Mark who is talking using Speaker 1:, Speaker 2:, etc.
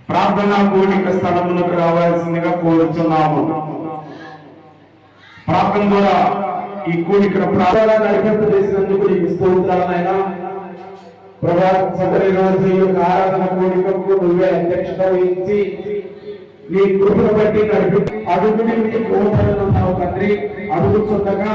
Speaker 1: ప్రార్థనా కూడిక స్థలములకు రావాల్సిందిగా కోరుతున్నాము. ప్రార్థన ద్వారా ఈ కూడికను ప్రార్థన నడిపింపు చేసినందుకు నీకు స్తోత్రాలైనా ప్రభా. సదరి రోజు ఈ యొక్క ఆరాధన కూడికకు నువ్వే అధ్యక్షత వహించి నీ కృపను బట్టి నడిపి అడుగుని నీ కోపడుతున్నావు తండ్రి. అడుగుతుండగా